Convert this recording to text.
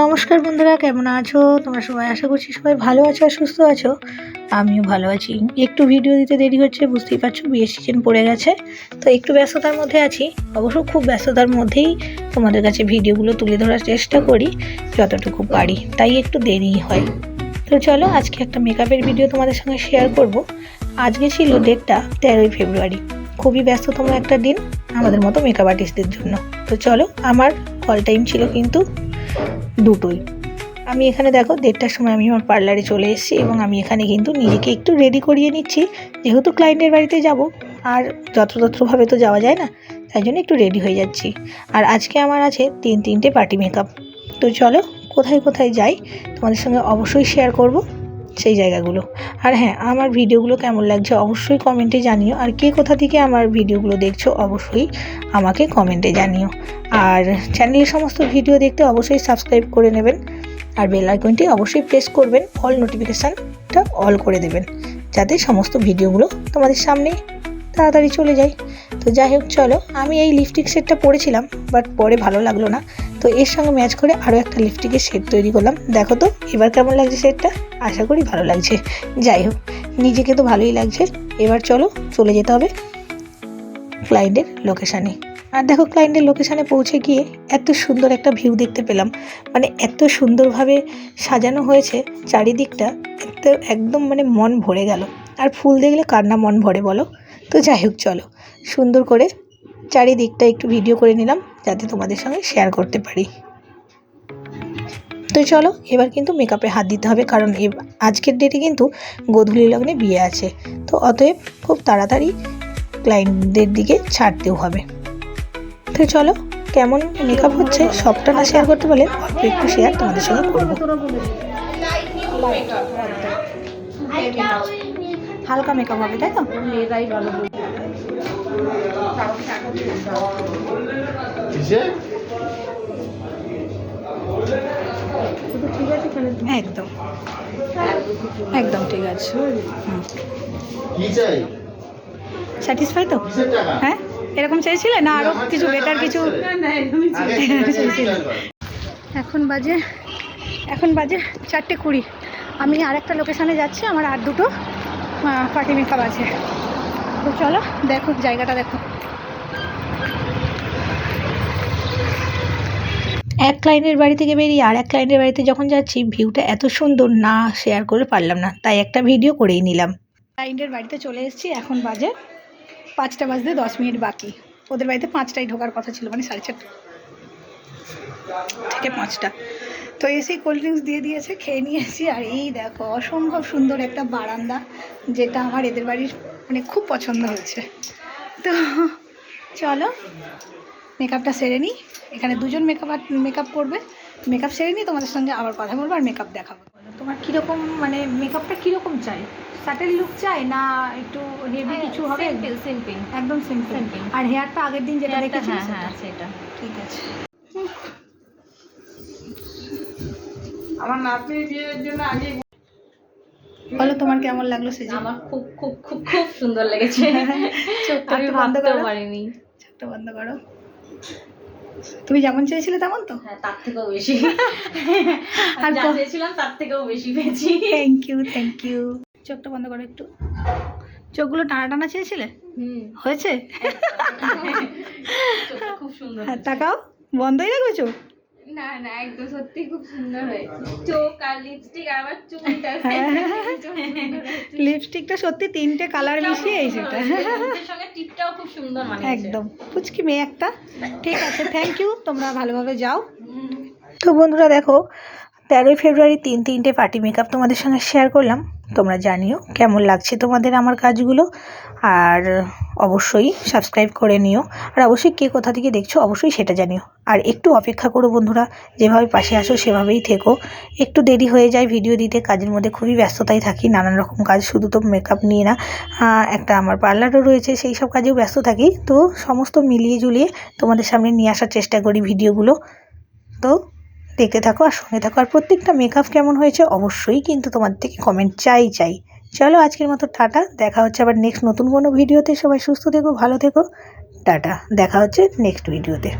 নমস্কার বন্ধুরা, কেমন আছো তোমরা সবাই? আশা করছি সবাই ভালো আছো আর সুস্থ আছো। আমিও ভালো আছি। একটু ভিডিও দিতে দেরি হচ্ছে, বুঝতেই পারছো, বিয়ের সিজন পড়ে গেছে, তো একটু ব্যস্ততার মধ্যে আছি। অবশ্য খুব ব্যস্ততার মধ্যেই তোমাদের কাছে ভিডিওগুলো তুলে ধরার চেষ্টা করি যতটুকু পারি, তাই একটু দেরি হয়। তো চলো আজকে একটা মেকআপের ভিডিও তোমাদের সঙ্গে শেয়ার করব। আজকে ছিল ডেটটা 13ই ফেব্রুয়ারি। খুবই ব্যস্ততম একটা দিন আমাদের মতো মেকআপ আর্টিস্টদের জন্য। তো চলো, আমার কল টাইম ছিল কিন্তু দুটোই। আমি এখানে দেখো 1:30টার সময় আমি আমার পার্লারে চলে এসেছি এবং আমি এখানে কিন্তু নিজেকে একটু রেডি করিয়ে নিচ্ছি, যেহেতু ক্লায়েন্টের বাড়িতে যাব আর যত্রতত্রভাবে তো যাওয়া যায় না, তাই জন্য একটু রেডি হয়ে যাচ্ছি। আর আজকে আমার আছে তিনটে পার্টি মেকআপ। তো চলো কোথায় কোথায় যাই তোমাদের সঙ্গে অবশ্যই শেয়ার করব সেই জায়গাগুলো। আর হ্যাঁ, আমার ভিডিওগুলো কেমন লাগছে অবশ্যই কমেন্টে জানিও, আর কে কোথা থেকে আমার ভিডিওগুলো দেখছো অবশ্যই আমাকে কমেন্টে জানিও। আর চ্যানেলের সমস্ত ভিডিও দেখতে অবশ্যই সাবস্ক্রাইব করে নেবেন, আর বেল আইকনটি অবশ্যই প্রেস করবেন, অল নোটিফিকেশানটা অল করে দেবেন, যাতে সমস্ত ভিডিওগুলো তোমাদের সামনে তাড়াতাড়ি চলে যায়। তো যাই হোক, চলো, আমি এই লিপস্টিক সেটটা পরেছিলাম, বাট পরে ভালো লাগলো না, তো এর সঙ্গে ম্যাচ করে আরও একটা লিপস্টিকের সেট তৈরি করলাম। দেখো তো এবার কেমন লাগছে সেটটা, আশা করি ভালো লাগছে। যাই হোক, নিজেকে তো ভালোই লাগছে। এবার চলো চলে যেতে হবে ক্লায়েন্টের লোকেশানে। আর দেখো, ক্লায়েন্টের লোকেশানে পৌঁছে গিয়ে এত সুন্দর একটা ভিউ দেখতে পেলাম, মানে এত সুন্দরভাবে সাজানো হয়েছে চারিদিকটা, একদম মানে মন ভরে গেল। আর ফুল দেখলে কার না মন ভরে বলো? তো যাই হোক, চলো সুন্দর করে চারিদিকটা একটু ভিডিও করে নিলাম, যাতে তোমাদের সঙ্গে শেয়ার করতে পারি। তো চলো এবার কিন্তু মেকআপে হাত দিতে হবে, কারণ আজকের ডেটে কিন্তু গোধূলি লগ্নে বিয়ে আছে, তো অতএব খুব তাড়াতাড়ি ক্লায়েন্টদের দিকে ছাড়তেও হবে। তো চলো, কেমন মেকআপ হচ্ছে সবটা না শেয়ার করতে পারলে অল্প একটু শেয়ার তোমাদের সঙ্গে করবো। হালকা মেকআপ হবে, তাই তো? একদম একদম ঠিক আছে। স্যাটিসফাই তো? হ্যাঁ, এরকম চাইছিলে না আরও কিছু বেটার কিছু? এখন বাজে 4:20। আমি আরেকটা লোকেশানে যাচ্ছি, আমার আর দুটো পার্টি মেকআপ আছে। তো চলো দেখো জায়গাটা, দেখো। এক ক্লায়েন্টের বাড়ি থেকে বেরিয়ে আর এক ক্লায়েন্টের বাড়িতে যখন যাচ্ছি, ভিউটা এত সুন্দর, না শেয়ার করে পারলাম না, তাই একটা ভিডিও করেই নিলাম। ক্লায়েন্টের বাড়িতে চলে এসেছি, এখন বাজে 5টা বাজতে 10 মিনিট বাকি। ওদের বাড়িতে 5টায় ঢোকার কথা ছিল, মানে 4:30 থেকে 5টা। তো এসেই কোল্ড ড্রিঙ্কস দিয়ে দিয়েছে, খেয়ে নিয়েছি। আর এই দেখো অসম্ভব সুন্দর একটা বারান্দা, যেটা আমার এদের বাড়ির মানে খুব পছন্দ হয়েছে। তো চলো মেকআপটা সেরে নিই। এখানে দুজন মেকআপ করবে। মেকআপ সেরে নিই, তোমাদের সঙ্গে আবার কথা বলবো আর মেকআপ দেখাবো। তোমার কীরকম, মানে মেকআপটা কীরকম চাই? স্যাটেল লুক চাই না একটু হেভি কিছু হবে? সিম্পল, একদম সিম্পল। আর হেয়ারটা আগের দিন যেটা দেখেছি সেটা ঠিক আছে। আমার নাতনির বিয়ের জন্য আগে বলো তোমার কেমন লাগলো সেজে? আমার খুব খুব খুব খুব সুন্দর লেগেছে। আমি ভাবতেও পারিনি। চোখটা বন্ধ করো। তুমি যেমন চেয়েছিলে তেমন তো? হ্যাঁ, তার থেকেও বেশি। আর যা চেয়েছিলাম তার থেকেও বেশি পেয়েছি। Thank you. চোখটা বন্ধ করো একটু। চোখগুলো টানা টানা চেয়েছিলে, হয়েছে? খুব সুন্দর। হ্যাঁ, তাকাও। বন্ধই রাখবে চোখ? না না, একদম সত্যি খুব সুন্দর হয়েছে। চোখ আর লিপস্টিক আর আমার চুলটা, লিপস্টিকটা সত্যি 3টে কালার মিশিয়ে এই সেটা। এর সঙ্গে টিপটাও খুব সুন্দর মানিয়েছে। একদম পুচকি মেয়ে একটা। ঠিক আছে, থ্যাংক ইউ, তোমরা ভালোভাবে যাও। তো বন্ধুরা দেখো, 13ই ফেব্রুয়ারি তিনটে পার্টি মেকআপ তোমাদের সঙ্গে শেয়ার করলাম। তোমরা জানিও কেমন লাগছে তোমাদের আমার কাজগুলো, আর অবশ্যই সাবস্ক্রাইব করে নিও। আর অবশ্যই কে কোথা থেকে দেখছো অবশ্যই সেটা জানিও। আর একটু অপেক্ষা করো বন্ধুরা, যেভাবে পাশে আসো সেভাবেই থেকো। একটু দেরি হয়ে যায় ভিডিও দিতে, কাজের মধ্যে খুবই ব্যস্ততায় থাকি, নানান রকম কাজ, শুধু তো মেকআপ নিয়ে না, একটা আমার পার্লারও রয়েছে, সেই সব কাজেও ব্যস্ত থাকি। তো সমস্ত মিলিয়ে ঝুলিয়ে তোমাদের সামনে নিয়ে আসার চেষ্টা করি ভিডিওগুলো। তো দেখতে থাকো আর সঙ্গে থাকো। আর প্রত্যেকটা মেকআপ কেমন হয়েছে অবশ্যই কিন্তু তোমাদের থেকে কমেন্ট চাই। চলো আজকের মতো টাটা, দেখা হচ্ছে আবার নেক্সট নতুন কোনো ভিডিওতে। সবাই সুস্থ থেকো, ভালো থেকো, টাটা, দেখা হচ্ছে নেক্সট ভিডিওতে।